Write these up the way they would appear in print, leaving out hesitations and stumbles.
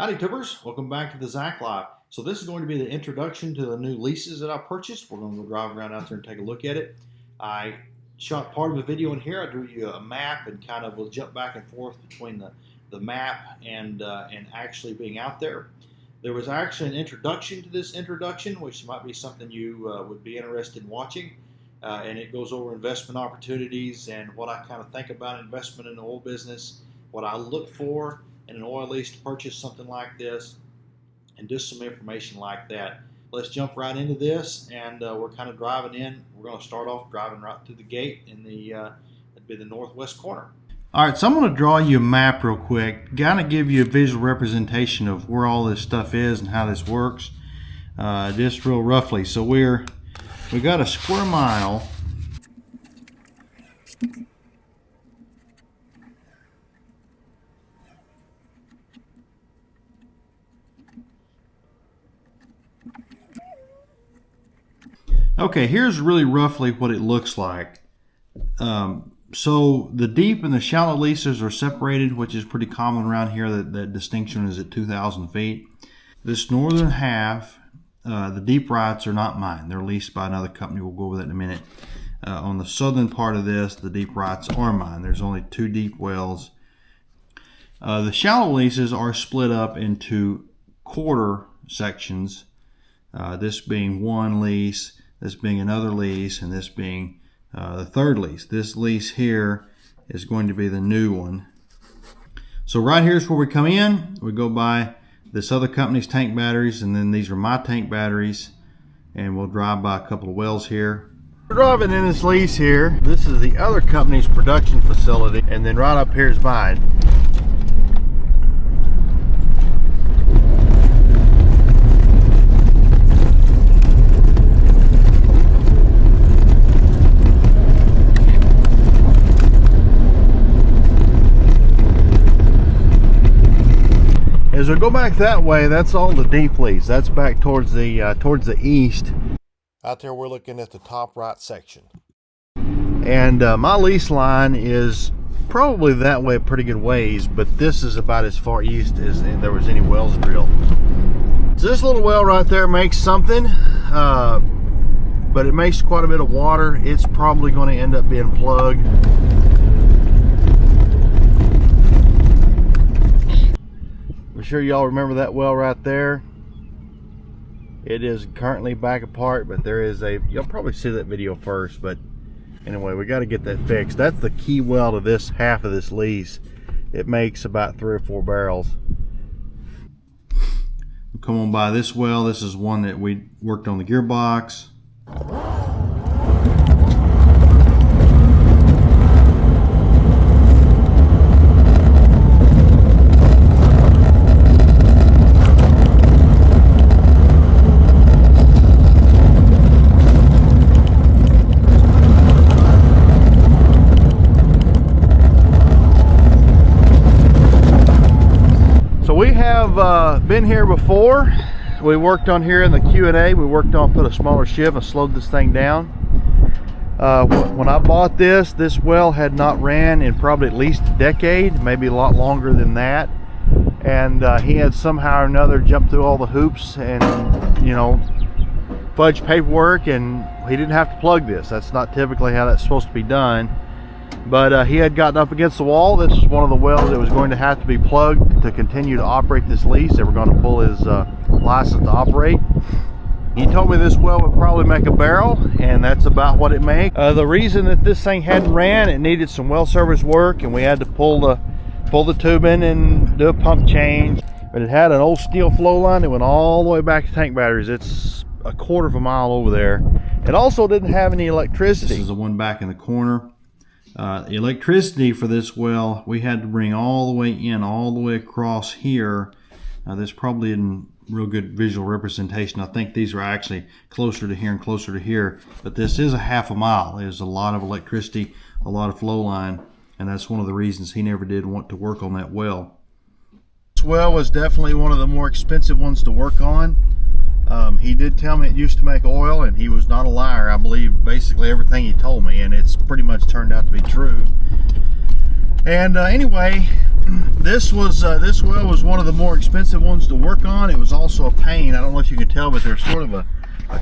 Howdy tubers, welcome back to the Zach Live. So this is going to be the introduction to the new leases that I purchased. We're going to go drive around out there and take a look at it. I shot part of the video in here. I drew you a map and kind of will jump back and forth between the map and actually being out there. There was actually an introduction to this introduction, which might be something you would be interested in watching. And it goes over investment opportunities and what I kind of think about investment in the oil business, what I look for in an oil lease to purchase something like this, and just some information like that. Let's jump right into this, and we're kind of driving in. We're going to start off driving right through the gate in the it'd be the northwest corner. All right, so I'm going to draw you a map real quick, kind of give you a visual representation of where all this stuff is and how this works, just real roughly. So we got a square mile. Okay, here's really roughly what it looks like. So the deep and the shallow leases are separated, which is pretty common around here. That distinction is at 2,000 feet. This northern half, the deep rights are not mine. They're leased by another company. We'll go over that in a minute. On the southern part of this, the deep rights are mine. There's only 2 deep wells. The shallow leases are split up into quarter sections, this being one lease, this being another lease, and this being the third lease. This lease here is going to be the new one. So right here's where we come in. We go by this other company's tank batteries, and then these are my tank batteries, and we'll drive by a couple of wells here. We're driving in this lease here. This is the other company's production facility, and then right up here is mine. As we go back that way, that's all the deep lease. That's back towards the east. Out there, we're looking at the top right section. And my lease line is probably that way a pretty good ways, but this is about as far east as there was any wells drilled. So this little well right there makes something, but it makes quite a bit of water. It's probably going to end up being plugged. I'm sure y'all remember that well right there. It is currently back apart, but there is you'll probably see that video first, but anyway, we got to get that fixed. That's the key well to this half of this lease. It makes about 3 or 4 barrels. We'll come on by this well. This is one that we worked on the gearbox. Been here before. We worked on here in the Q&A. We worked on put a smaller shiv and slowed this thing down. When I bought this well had not ran in probably at least a decade, maybe a lot longer than that. And he had somehow or another jumped through all the hoops and, you know, fudged paperwork, and he didn't have to plug this. That's not typically how that's supposed to be done. But he had gotten up against the wall. This is one of the wells that was going to have to be plugged to continue to operate this lease. They were going to pull his license to operate. He told me this well would probably make a barrel, and that's about what it made. The reason that this thing hadn't ran, it needed some well service work, and we had to pull the tubing and do a pump change. But it had an old steel flow line that went all the way back to tank batteries. It's a quarter of a mile over there. It also didn't have any electricity. This is the one back in the corner. The electricity for this well, we had to bring all the way in, all the way across here. This probably isn't real good visual representation. I think these are actually closer to here and closer to here, but this is a half a mile. There's a lot of electricity, a lot of flow line, and that's one of the reasons he never did want to work on that well. This well was definitely one of the more expensive ones to work on. He did tell me it used to make oil, and he was not a liar. I believe basically everything he told me, and it's pretty much turned out to be true. And anyway, this well was one of the more expensive ones to work on. It was also a pain. I don't know if you can tell, but there's sort of a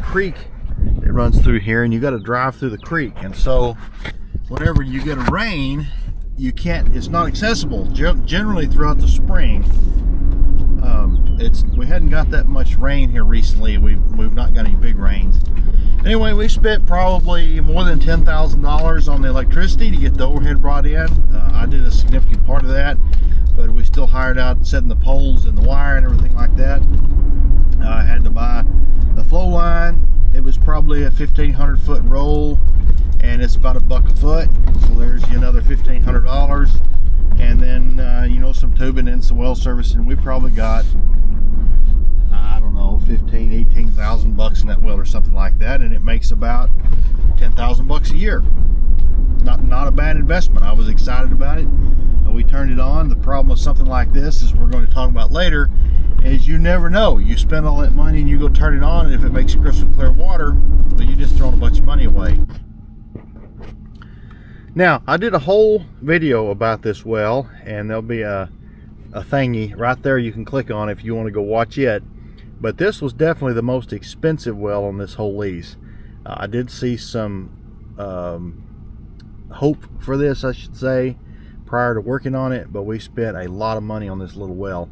creek that runs through here, and you got to drive through the creek. And so whenever you get a rain, you can't, it's not accessible. Generally throughout the spring, we hadn't got that much rain here recently. We've not got any big rains. Anyway, we spent probably more than $10,000 on the electricity to get the overhead brought in. I did a significant part of that, but we still hired out setting the poles and the wire and everything like that. I had to buy the flow line. It was probably a 1,500 foot roll, and it's about $1 a foot. So there's another $1,500, and then you know, some tubing and some well servicing. We probably got, I don't know, 18,000 bucks in that well or something like that, and it makes about 10,000 bucks a year. Not a bad investment. I was excited about it. We turned it on. The problem with something like this, as we're going to talk about later, is you never know. You spend all that money and you go turn it on, and if it makes crystal clear water, well, you just thrown a bunch of money away. Now, I did a whole video about this well, and there'll be a thingy right there you can click on if you want to go watch it. But this was definitely the most expensive well on this whole lease. I did see some hope for this, I should say, prior to working on it, but we spent a lot of money on this little well.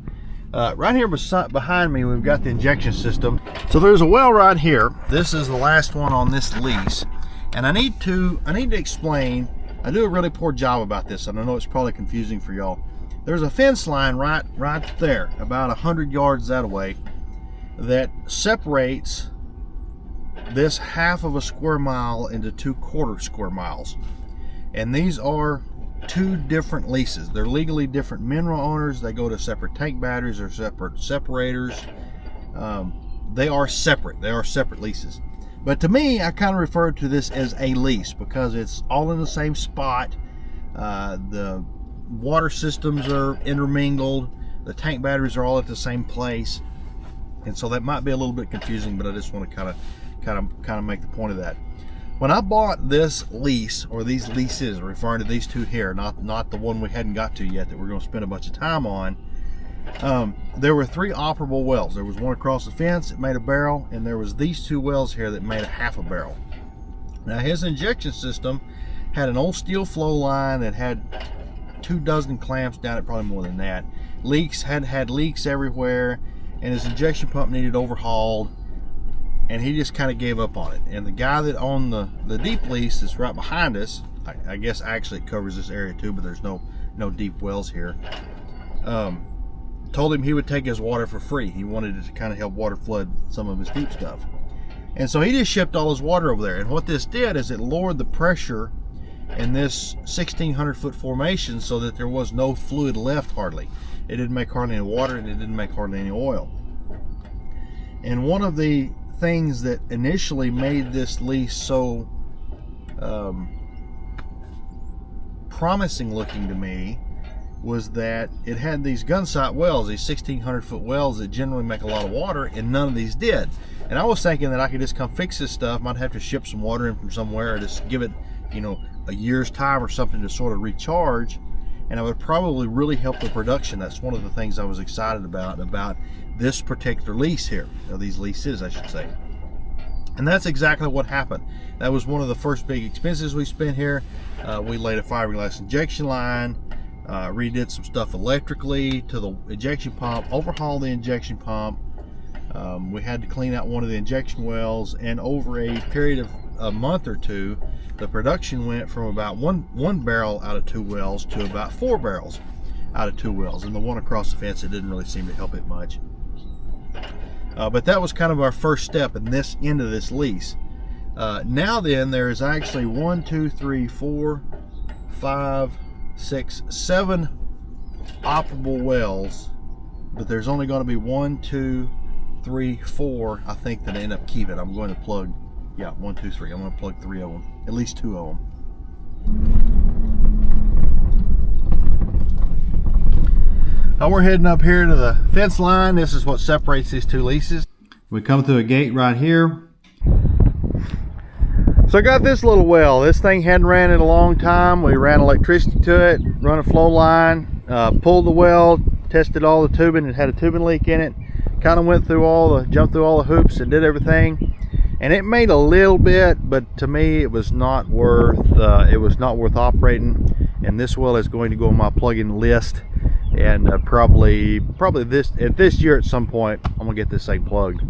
Right here behind me, we've got the injection system. So there's a well right here. This is the last one on this lease, and I need to explain. I do a really poor job about this, and I know it's probably confusing for y'all. There's a fence line right there, about 100 yards that way, that separates this half of a square mile into 2/4 square miles. And these are two different leases. They're legally different mineral owners. They go to separate tank batteries or separate separators. They are separate. They are separate leases. But to me, I kind of refer to this as a lease because it's all in the same spot. The water systems are intermingled. The tank batteries are all at the same place. And so that might be a little bit confusing, but I just want to kind of make the point of that. When I bought this lease, or these leases, referring to these two here, not the one we hadn't got to yet that we're going to spend a bunch of time on, there were 3 operable wells. There was one across the fence that made a barrel, and there was these 2 wells here that made a half a barrel. Now his injection system had an old steel flow line that had 24 clamps down it, probably more than that. Leaks, had leaks everywhere, and his injection pump needed overhauled, and he just kind of gave up on it. And the guy that owned the deep lease is right behind us. I guess actually it covers this area too, but there's no deep wells here. Told him he would take his water for free. He wanted it to kind of help water flood some of his deep stuff. And so he just shipped all his water over there. And what this did is it lowered the pressure in this 1,600 foot formation so that there was no fluid left hardly. It didn't make hardly any water, and it didn't make hardly any oil. And one of the things that initially made this lease so promising looking to me was that it had these gunsight wells, these 1,600 foot wells that generally make a lot of water, and none of these did. And I was thinking that I could just come fix this stuff. Might have to ship some water in from somewhere, or just give it, you know, a year's time or something to sort of recharge, and it would probably really help the production. That's one of the things I was excited about this particular lease here, or these leases I should say. And that's exactly what happened. That was one of the first big expenses we spent here. We laid a fiberglass injection line, redid some stuff electrically to the injection pump, overhauled the injection pump. We had to clean out one of the injection wells, and over a period of a month or two, the production went from about one barrel out of 2 wells to about 4 barrels out of 2 wells. And the one across the fence, it didn't really seem to help it much. But that was kind of our first step in this end of this lease. Now then, there is actually 1, 2, 3, 4, 5, 6, 7 operable wells, but there's only going to be 1, 2, 3, 4, I think, that end up keeping. I'm going to plug, yeah, 1, 2, 3. I'm going to plug 3 of them, at least 2 of them. Now we're heading up here to the fence line. This is what separates these 2 leases. We come through a gate right here. So So I got this little well. This thing hadn't ran in a long time. We ran electricity to it, run a flow line, pulled the well, tested all the tubing. It had a tubing leak in it. Kind of went through jumped through all the hoops and did everything. And it made a little bit, but to me it was not worth operating. And this well is going to go on my plug-in list. And probably this year at some point I'm gonna get this thing plugged.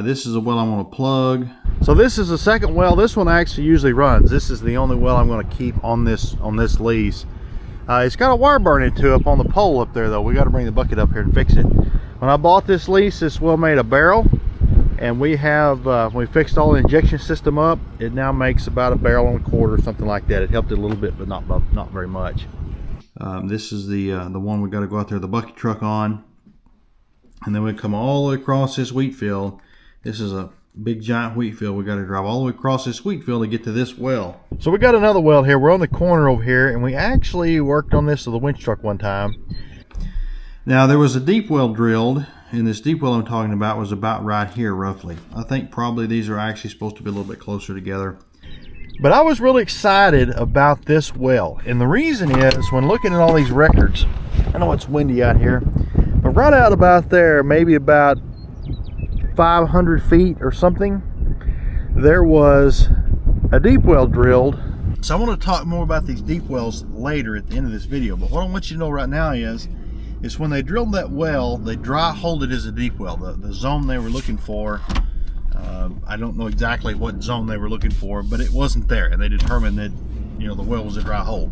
This is a well I want to plug. So this is the second well. This one actually usually runs. This is the only well I'm going to keep on this lease. It's got a wire burn into up on the pole up there though. We got to bring the bucket up here and fix it. When I bought this lease, this well made a barrel, and we fixed all the injection system up. It now makes about a barrel and a quarter or something like that. It helped it a little bit, but not very much. This is the one we got to go out there with the bucket truck on, and then we come all the way across this wheat field. This is a big giant wheat field. We got to drive all the way across this wheat field to get to this well. So we got another well here. We're on the corner over here, and we actually worked on this with a winch truck one time. Now there was a deep well drilled, and this deep well I'm talking about was about right here roughly. I think probably these are actually supposed to be a little bit closer together. But I was really excited about this well, and the reason is when looking at all these records, I know it's windy out here, but right out about there, maybe about 500 feet or something, there was a deep well drilled. So I want to talk more about these deep wells later at the end of this video, but what I want you to know right now is when they drilled that well, they dry holed it as a deep well. The zone they were looking for, I don't know exactly what zone they were looking for, but it wasn't there, and they determined that the well was a dry hole.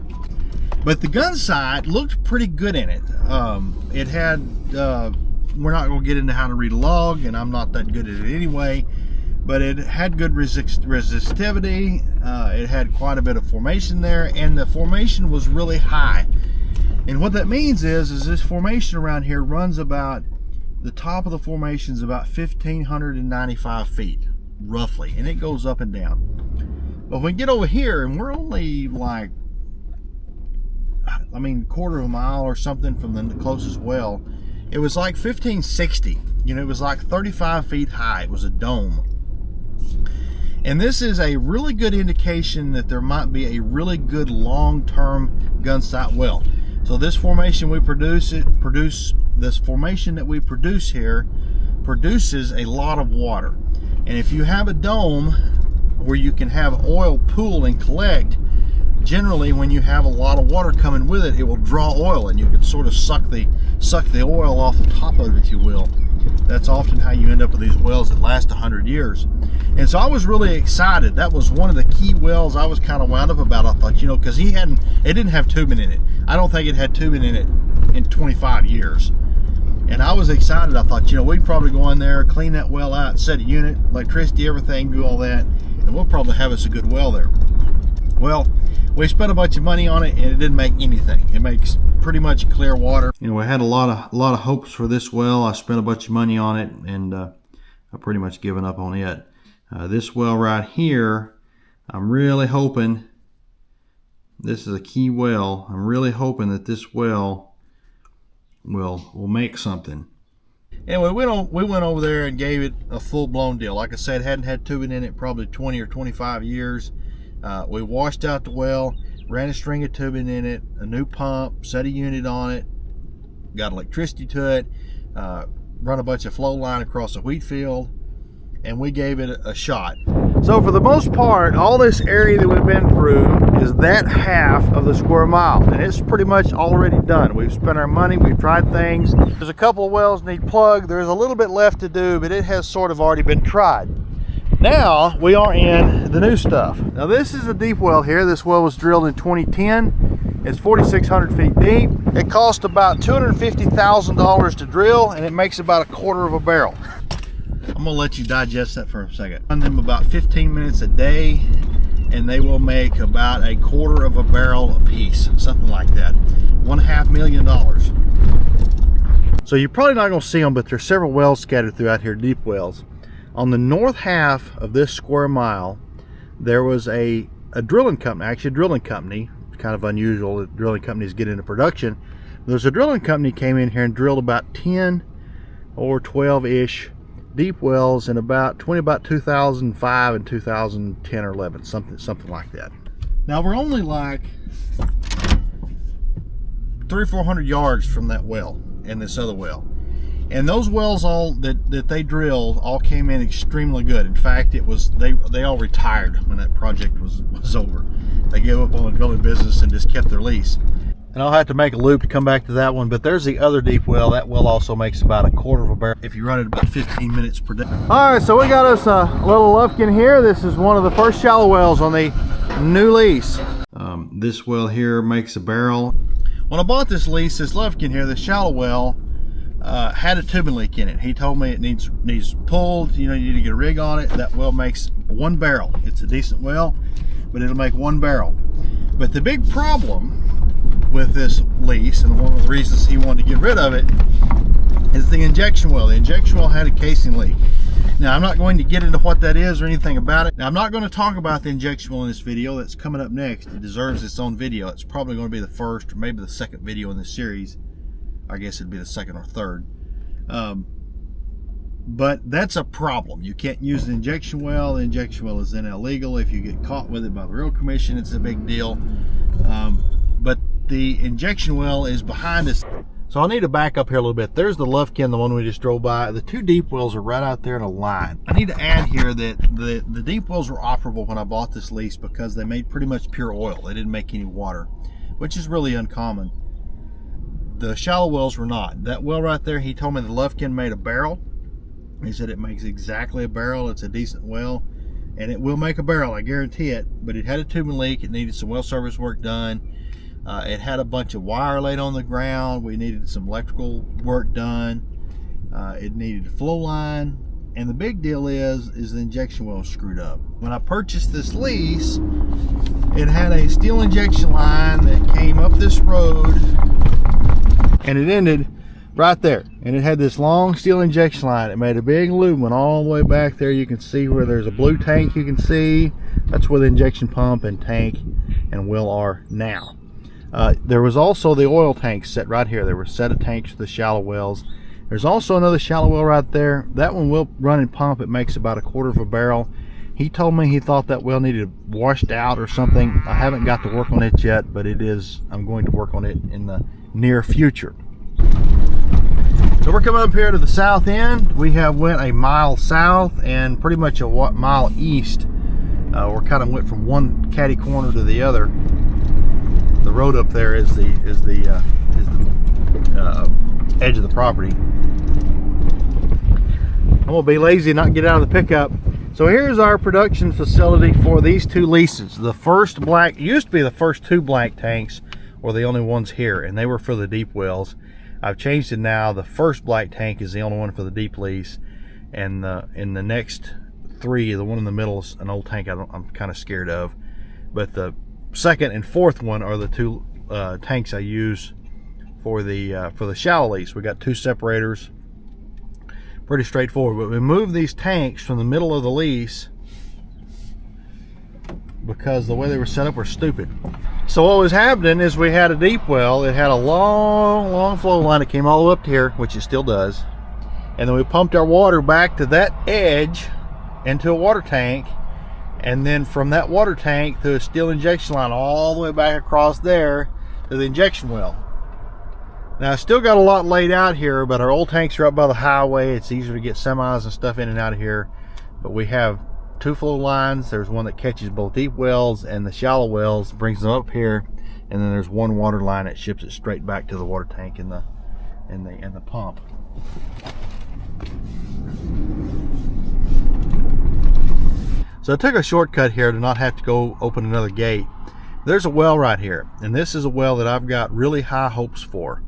But the gun sight looked pretty good in it. It had we're not going to get into how to read a log, and I'm not that good at it anyway, but it had good resistivity. It had quite a bit of formation there, and the formation was really high. And what that means is this formation around here runs about, the top of the formation is about 1,595 feet, roughly, and it goes up and down. But when we get over here, and we're only like, quarter of a mile or something from the closest well, it was like 1,560. It was like 35 feet high. It was a dome. And this is a really good indication that there might be a really good long-term gun sight well. So this formation that we produce here produces a lot of water. And if you have a dome where you can have oil pool and collect, generally when you have a lot of water coming with it, it will draw oil, and you can sort of suck the oil off the top of it, if you will. That's often how you end up with these wells that last 100 years. And so I was really excited. That was one of the key wells I was kind of wound up about. I thought, because it didn't have tubing in it. I don't think it had tubing in it in 25 years. And I was excited. I thought, we'd probably go in there, clean that well out, set a unit, electricity, everything, do all that, and we'll probably have us a good well there. Well, we spent a bunch of money on it, and it didn't make anything. It makes pretty much clear water. We had a lot of hopes for this well. I spent a bunch of money on it, and I've pretty much given up on it. This well right here, I'm really hoping, this is a key well. I'm really hoping that this well will make something. Anyway, we went over there and gave it a full-blown deal. Like I said, hadn't had tubing in it probably 20 or 25 years. We washed out the well, ran a string of tubing in it, a new pump, set a unit on it, got electricity to it, run a bunch of flow line across the wheat field, and we gave it a shot. So for the most part, all this area that we've been through is that half of the square mile, and it's pretty much already done. We've spent our money, we've tried things. There's a couple of wells need plugged. There's a little bit left to do, but it has sort of already been tried. Now we are in the new stuff. Now this is a deep well here. This well was drilled in 2010. It's 4,600 feet deep. It cost about $250,000 to drill, and it makes about a quarter of a barrel. I'm gonna let you digest that for a second. Run them about 15 minutes a day, and they will make about a quarter of a barrel a piece, something like that. $1.5 million. So you're probably not gonna see them, but there's several wells scattered throughout here, deep wells. On the north half of this square mile, there was a drilling company, actually a drilling company. It's kind of unusual that drilling companies get into production. There's a drilling company came in here and drilled about 10 or 12-ish deep wells in about 2005 and 2010 or 11, something like that. Now we're only like 300 or 400 yards from that well and this other well, and those wells all that they drilled all came in extremely good. In fact, it was they all retired when that project was over. They gave up on the drilling business and just kept their lease. And I'll have to make a loop to come back to that one. But there's the other deep well. That well also makes about a quarter of a barrel if you run it about 15 minutes per day. All right, so we got us a little Lufkin here. This is one of the first shallow wells on the new lease. This well here makes a barrel. When I bought this lease, this Lufkin here, the shallow well, had a tubing leak in it. He told me it needs pulled. You know, you need to get a rig on it. That well makes 1 barrel. It's a decent well, but it'll make 1 barrel. But the big problem with this lease, and one of the reasons he wanted to get rid of it, is the injection well. The injection well had a casing leak. Now, I'm not going to get into what that is or anything about it. Now, I'm not going to talk about the injection well in this video. That's coming up next. It deserves its own video. It's probably going to be the first or maybe the second video in this series. I guess it'd be the second or third. But that's a problem. You can't use the injection well. The injection well is then illegal. If you get caught with it by the Rail Commission, it's a big deal. But the injection well is behind us. So I need to back up here a little bit. There's the Lufkin, the one we just drove by. The 2 deep wells are right out there in a line. I need to add here that the deep wells were operable when I bought this lease because they made pretty much pure oil. They didn't make any water, which is really uncommon. The shallow wells were not. That well right there, he told me the Lufkin made a barrel. He said it makes exactly a barrel. It's a decent well, and it will make a barrel, I guarantee it. But it had a tubing leak. It needed some well service work done. It had a bunch of wire laid on the ground. We needed some electrical work done. It needed a flow line. And the big deal is the injection well screwed up. When I purchased this lease, it had a steel injection line that came up this road, and it ended right there. And it had this long steel injection line. It made a big loop, went all the way back there. You can see where there's a blue tank. You can see that's where the injection pump and tank and well are now. There was also the oil tanks set right here. There were a set of tanks for the shallow wells. There's also another shallow well right there. That one will run and pump. It makes about a quarter of a barrel. He told me he thought that well needed washed out or something. I haven't got to work on it yet, but it is. I'm going to work on it in the near future. So we're coming up here to the south end. We have went a mile south and pretty much a mile east. We're kind of went from one catty corner to the other. The road up there is the edge of the property. I'm gonna be lazy and not get out of the pickup. So here's our production facility for these 2 leases. The first black, used to be the first 2 black tanks were the only ones here, and they were for the deep wells. I've changed it now. The first black tank is the only one for the deep lease, and in the next 3, the one in the middle is an old tank I'm kind of scared of, but the second and fourth one are the 2 tanks I use for the shallow lease. We got 2 separators. Pretty straightforward. But we moved these tanks from the middle of the lease because the way they were set up were stupid. So what was happening is we had a deep well. It had a long flow line that came all the way up to here, which it still does. And then we pumped our water back to that edge into a water tank, and then from that water tank to a steel injection line all the way back across there to the injection well. Now I still got a lot laid out here, but our old tanks are up by the highway. It's easier to get semis and stuff in and out of here. But we have 2 flow lines. There's one that catches both deep wells and the shallow wells, brings them up here, and then there's 1 water line that ships it straight back to the water tank and the pump. So I took a shortcut here to not have to go open another gate. There's a well right here, and this is a well that I've got really high hopes for.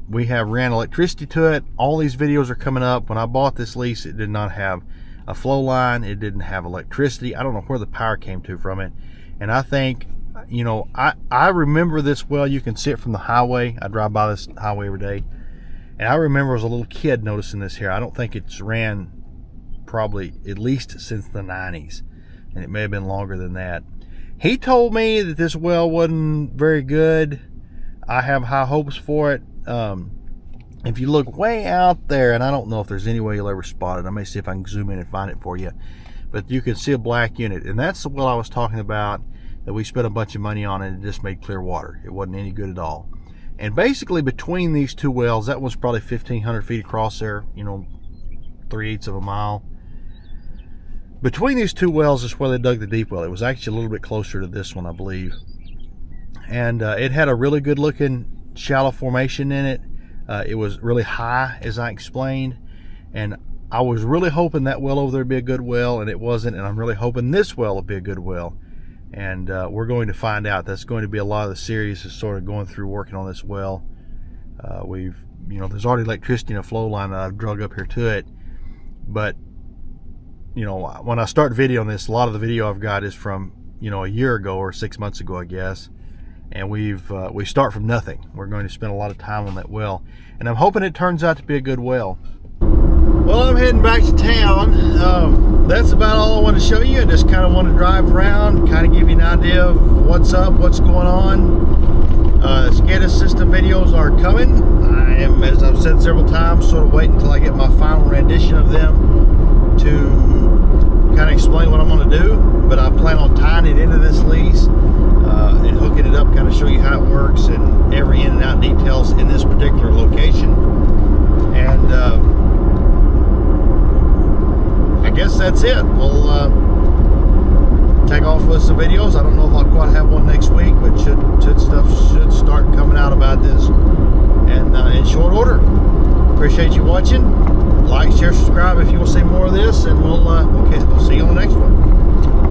We have ran electricity to it. All these videos are coming up. When I bought this lease, it did not have a flow line. It didn't have electricity. I don't know where the power came to from it. And I think, you know, I remember this well. You can see it from the highway. I drive by this highway every day. And I remember as a little kid noticing this here. I don't think it's ran probably at least since the 90s. And it may have been longer than that. He told me that this well wasn't very good. I have high hopes for it. if you look way out there, and I don't know if there's any way you'll ever spot it. I may see if I can zoom in and find it for you. But you can see a black unit, and that's the well I was talking about that we spent a bunch of money on, and it just made clear water. It wasn't any good at all. And basically between these two wells, that was probably 1,500 feet across there, you know, 3/8 of a mile. Between these two wells is where they dug the deep well. It was actually a little bit closer to this one, I believe. And it had a really good looking shallow formation in it. It was really high, as I explained, and I was really hoping that well over there would be a good well, and it wasn't, and I'm really hoping this well will be a good well. And we're going to find out. That's going to be a lot of the series, is sort of going through working on this well. There's already electricity in a flow line that I've drug up here to it, but when I start videoing this, a lot of the video I've got is from a year ago or 6 months ago, I guess. And we start from nothing. We're going to spend a lot of time on that well, and I'm hoping it turns out to be a good well. Well, I'm heading back to town. That's about all I want to show you. I just kind of want to drive around, kind of give you an idea of what's up, what's going on. SCADA system videos are coming. I am, as I've said several times, sort of waiting until I get my final rendition of them to kind of explain what I'm going to do. But I plan on tying it into this lease and hooking it up, kind of show you how it works and every in and out details in this particular location. And I guess that's it. We'll take off with some videos. I don't know if I'll quite have one next week, but stuff should start coming out about this, and in short order. Appreciate you watching. Like, share, subscribe if you want to see more of this, and we'll see you on the next one.